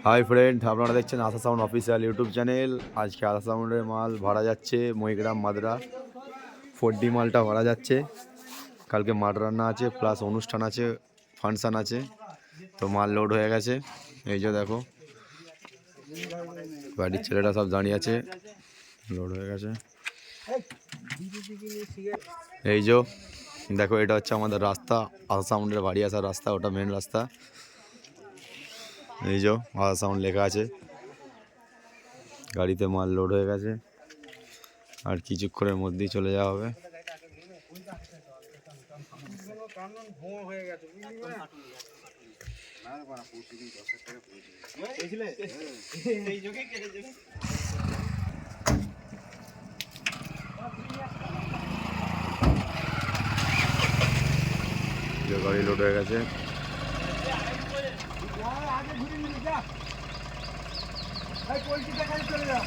Hi friend, আপনারা দেখছেন আশা sound official YouTube channel. আজকে আশা সাউন্ডের মাল ভরা যাচ্ছে মহিগ্রাম মাদ্রা 4D মালটা ভরা যাচ্ছে। কালকে মাঠ রান্না আছে, প্লাস অনুষ্ঠান আছে, ফাংশান আছে, তো মাল লোড হয়ে গেছে। এই যে দেখো, বাড়ির ছেলেরা সব দাঁড়িয়ে আছে, লোড হয়ে গেছে। এই যে দেখো, এটা হচ্ছে আমাদের রাস্তা, আশা সাউন্ডের বাড়ি আসার রাস্তা, ওটা মেন রাস্তা। এই যে আশা সাউন্ড লেখা আছে, গাড়িতে মাল লোড হয়ে গেছে, আর কিছুক্ষণের মধ্যেই চলে যাওয়া হবে। গাড়ি লোড হয়ে গেছে। চলে যা।